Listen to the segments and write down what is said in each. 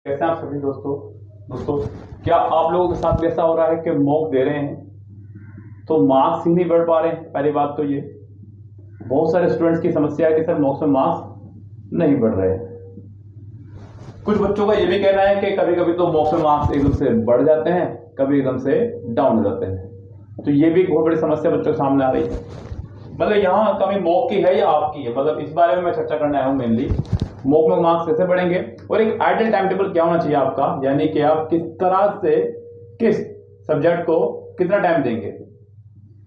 कैसे हैं आप सभी दोस्तों। क्या आप लोगों के साथ भी ऐसा हो रहा है कि मॉक दे रहे हैं तो मार्क्स ही नहीं बढ़ पा रहे हैं? पहली बात तो ये बहुत सारे स्टूडेंट्स की समस्या है कि सर मॉक्स में मार्क्स नहीं बढ़ रहे हैं। कुछ बच्चों का ये भी कहना है कि कभी कभी तो मॉक्स में मार्क्स एकदम से बढ़ जाते हैं, कभी एकदम से डाउन हो जाते हैं। तो ये भी एक बहुत बड़ी समस्या बच्चों के सामने आ रही है। मतलब यहाँ कमी मॉक की है या आपकी है, मतलब इस बारे में मैं चर्चा करना आया हूँ मेनली। मॉक में मार्क्स कैसे बढ़ेंगे और एक आइडियल टाइम टेबल क्या होना चाहिए आपका, यानी कि आप किस तरह से किस सब्जेक्ट को कितना टाइम देंगे।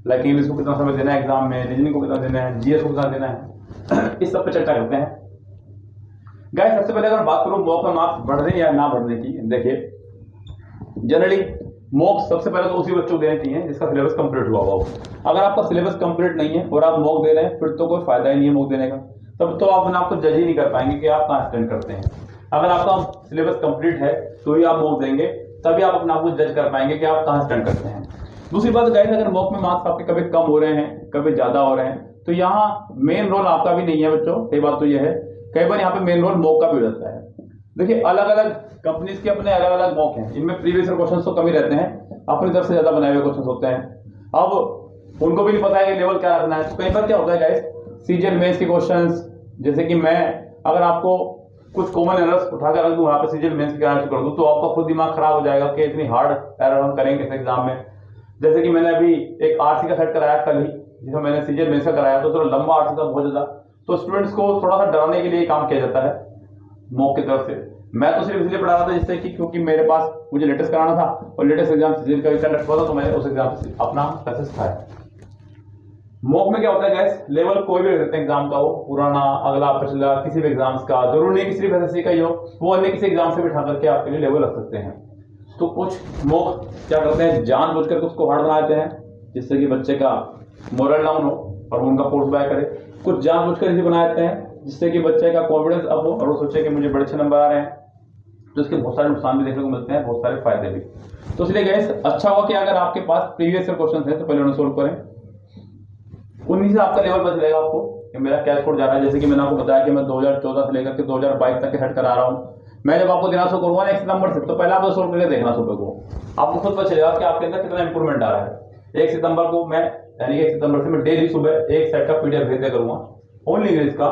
लाइक इंग्लिश को कितना समय देना है एग्जाम में, रीजनिंग को कितना देना है, जीएस को कितना देना है, इस सब पे चर्चा करते हैं। गाइस सबसे पहले अगर बात करूं मॉक में मार्क्स बढ़ने या ना बढ़ने की, देखिए जनरली मॉक सबसे पहले तो उसी बच्चों को देने चाहिए जिसका सिलेबस कंप्लीट हुआ हो। अगर आपका सिलेबस कंप्लीट नहीं है और आप मॉक दे रहे हैं फिर तो कोई फायदा ही नहीं है मॉक देने का। तब तो आप अपने आप को जज ही नहीं कर पाएंगे कि आप कहाँ स्टैंड करते हैं। अगर आपका सिलेबस कंप्लीट है तो ही आप मॉक देंगे, तभी आप अपने आप को जज कर पाएंगे कि आप कहाँ स्टैंड करते हैं। दूसरी बात गाइस, अगर मॉक में मार्क्स आपके कभी कम हो रहे हैं कभी ज्यादा हो रहे हैं तो यहाँ मेन रोल आपका भी नहीं है बच्चों। सही बात तो यह है कई बार यहाँ पे मेन रोल मॉक का भी हो जाता है। देखिए अलग अलग कंपनीज के अपने अलग अलग मॉक हैं, इनमें प्रीवियस ईयर क्वेश्चंस तो कम ही रहते हैं, अपनी तरफ से ज्यादा बनाए हुए क्वेश्चंस होते हैं। अब उनको भी नहीं पता है कि लेवल क्या रखना है, तो कई बार क्या होता है गाइस, सीजीएल मेंस के क्वेश्चंस, जैसे कि मैं अगर आपको कुछ कॉमन एरर्स उठाकर रख दूं वहां पे सीजीएल मेंस की आंसर कर दूं तो आपका खुद दिमाग खराब हो जाएगा कि इतनी हार्ड एरर हम करेंगे इस एग्जाम में। जैसे कि मैंने अभी एक आरसी का सेट कराया कल ही, जिसमें मैंने सीजीएल मेंस का कराया, तो थोड़ा लंबा आरसी था बहुत ज्यादा, तो स्टूडेंट्स को थोड़ा सा डराने के लिए काम किया जाता है मॉक की तरफ से। मैं तो सिर्फ इसलिए पढ़ा रहा था जिससे कि क्योंकि मेरे पास मुझे लेटेस्ट कराना था और लेटेस्ट एग्जाम सीजीएल का कंडक्ट हुआ था, तो मैंने उस एग्जाम से अपना सक्सेस खाया। मॉक में क्या होता है गैस, लेवल कोई भी रख सकते हैं एग्जाम का, हो पुराना अगला पिछला किसी भी एग्जाम्स का, जरूरी नहीं कि सिर्फ एसएससी का ही हो, वो अन्य किसी एग्जाम से भी उठा करके आपके लिए लेवल रख सकते हैं। तो कुछ मॉक क्या करते हैं, जानबूझ कर उसको हार्ड बना देते हैं जिससे कि बच्चे का मोरल डाउन हो और वो उनका फोर्स बैक करे। कुछ जानबूझ कर इसे बना देते हैं जिससे कि बच्चे का कॉन्फिडेंस अप हो और वो सोचे कि मुझे बड़े अच्छे नंबर आ रहे हैं। तो इसके बहुत सारे नुकसान भी देखने को मिलते हैं, बहुत सारे फायदे भी। तो इसलिए गैस अच्छा हुआ कि अगर आपके पास प्रीवियस ईयर क्वेश्चन है तो पहले उन्हें सोल्व करें, उन्हीं से आपका लेवल बच जाएगा आपको कि मेरा क्या स्कोर जा रहा है। जैसे कि मैंने आपको बताया कि मैं 2014 से लेकर के 2022 तक के सेट करा रहा हूँ। मैं जब आपको देना शुरू करूंगा नेक्स्ट नंबर से, तो पहले आप सोल्व करके देखना सुबह को, आपको खुद पता चलेगा कि आपके अंदर कितना इंप्रूवमेंट आ रहा है। 1 सितंबर को मैं, यानी 1 सितंबर से मैं डेली सुबह एक सेट का पीडीएफ भेज दिया करूंगा ओनली इंग्लिश का।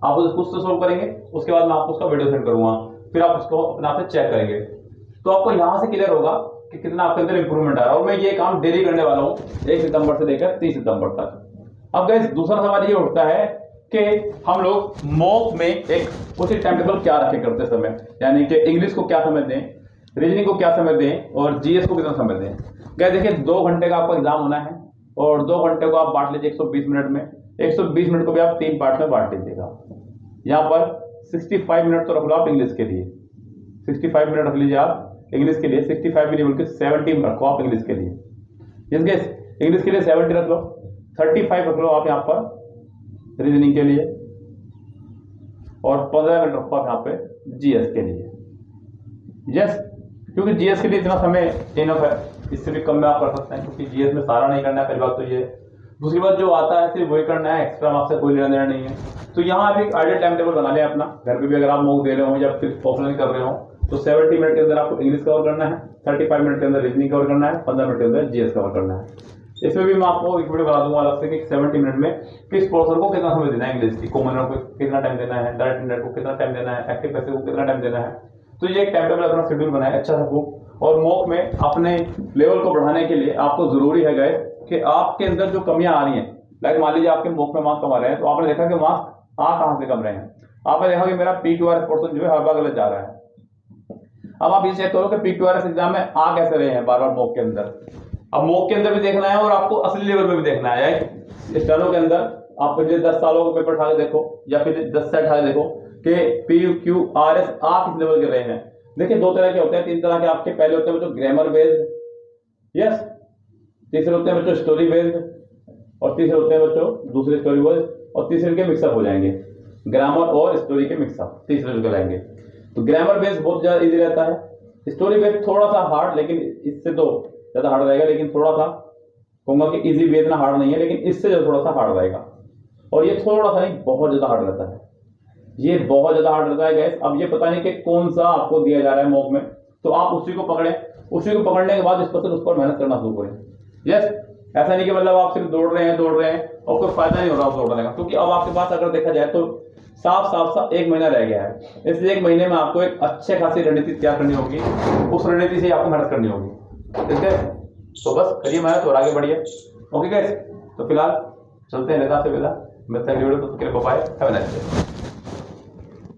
आप उसे खुद से सोल्व करेंगे, उसके बाद मैं आपको उसका वीडियो सेंड करूंगा, फिर आप उसको अपने आप से चेक करेंगे, तो आपको यहां से क्लियर होगा कि कितना आपके अंदर इंप्रूवमेंट आ रहा है। और मैं ये काम डेली करने वाला हूँ 1 सितंबर से लेकर 30 सितंबर तक। अब गाइस दूसरा सवाल ये उठता है कि हम लोग मॉक में एक उसी टाइम टेबल क्या रखें करते समय, यानी कि इंग्लिश को क्या समय दें, रीजनिंग को क्या समय दें और जीएस को कितना समय दें। गाइस देखिए 2 घंटे का आपका एग्जाम होना है और 2 घंटे को आप बांट लीजिए 120 मिनट में। 120 मिनट को भी आप 3 पार्ट में बांट लीजिएगा। यहाँ पर 65 मिनट तो रख लो आप इंग्लिश के लिए, 65 मिनट रख लीजिए आप इंग्लिश के लिए, 65 भी नहीं बल्कि 70 रखो आप इंग्लिश के लिए। इंग्लिश के लिए 70 रख लो, 35 रख लो आप यहाँ पर रीजनिंग के लिए और 15 मिनट रखो आप यहाँ पे जीएस के लिए। यस, क्योंकि जीएस के लिए इतना समय इनफ है, इससे भी कम में आप कर सकते हैं क्योंकि जीएस में सारा नहीं करना है, पहली बात तो ये। दूसरी बात जो आता है सिर्फ वही करना है, एक्स्ट्रा मार्क्स से कोई लेना देना नहीं है। तो यहाँ आप एक आइडियल टाइम टेबल बना लें अपना, घर पे भी अगर आप मॉक दे रहे हो या फिर ऑफलाइन कर रहे हो, तो 70 मिनट के अंदर आपको इंग्लिश कवर करना है, 35 मिनट के अंदर रीजनिंग कवर करना है, 15 मिनट के अंदर जीएस कवर करना है। इसमें भी मैं आपको एक वीडियो बना दूंगा अलग से कि 70 मिनट में किस पोर्शन को कितना समय देना है, इंग्लिश की कॉमन को कितना टाइम देना है, डायरेक्ट इंडेट को कितना टाइम देना है, एक्टिव पैसिव को कितना टाइम देना है। तो ये एक टाइम टेबल अपना शेड्यूल बनाए अच्छा सा बुक। और मॉक में अपने लेवल को बढ़ाने के लिए आपको जरूरी है गाइस कि आपके अंदर जो कमियां आ रही हैं, लाइक मान लीजिए आपके मॉक में मार्क्स कम आ रहे हैं, तो आपने देखा कि मार्क्स आ कहां से कम रहे हैं। आपने देखा कि मेरा पीक्यूआरएस पोर्शन जो है हर बार गलत जा रहा है। अब आप ये चेक करो कि पीक्यूआरएस एग्जाम में आ कैसे रहे हैं बार बार मॉक के अंदर। अब मॉक के अंदर भी देखना है और आपको असली लेवल में भी देखना है। स्टेनो के अंदर आप पिछले 10 सालों का पेपर उठा के देखो या फिर 10 से उठा के देखो कि पीक्यूआरएस आ किस लेवल के रहे हैं। देखिए 2 तरह के होते हैं, 3 तरह के आपके। पहले होते हैं बच्चों ग्रामर बेस्ड, यस, तीसरे होते हैं बच्चों स्टोरी बेस्ड और तीसरे होते हैं बच्चों दूसरे स्टोरी बेस्ड, और तीसरे के मिक्सअप हो जाएंगे, ग्रामर और स्टोरी के मिक्सअप तीसरे जो लाएंगे। तो ग्रामर बेस्ड बहुत ज्यादा इजी रहता है, स्टोरी बेस्ड थोड़ा सा हार्ड, लेकिन इससे तो ज्यादा हार्ड रहेगा, लेकिन थोड़ा सा कहूंगा कि इजी भी इतना हार्ड नहीं है, लेकिन इससे जो थोड़ा सा हार्ड रहेगा। और ये थोड़ा सा नहीं बहुत ज्यादा हार्ड रहता है। ये बहुत ज़्यादा हार्ड रहता है गैस। अब ये पता नहीं कि कौन सा आपको दिया जा रहा है मॉक में, तो आप उसी को पकड़ें, उसी को पकड़ने के बाद इस पर मेहनत करना शुरू करें। यस, ऐसा नहीं कि मतलब आप सिर्फ दौड़ रहे हैं और कोई फायदा नहीं हो रहा दौड़ने का, क्योंकि अब आपके पास अगर देखा जाए तो साफ 1 महीना रह गया है। इसलिए 1 महीने में आपको एक अच्छे खासी रणनीति तैयार करनी होगी, उस रणनीति से आपको मेहनत करनी होगी। ठीक है, तो बस करिए मेहनत और आगे बढ़िए। ओके गाइस, तो फिलहाल चलते हैं, नेता से विदा, मिलते हैं वीडियो, तो bye, have a nice day.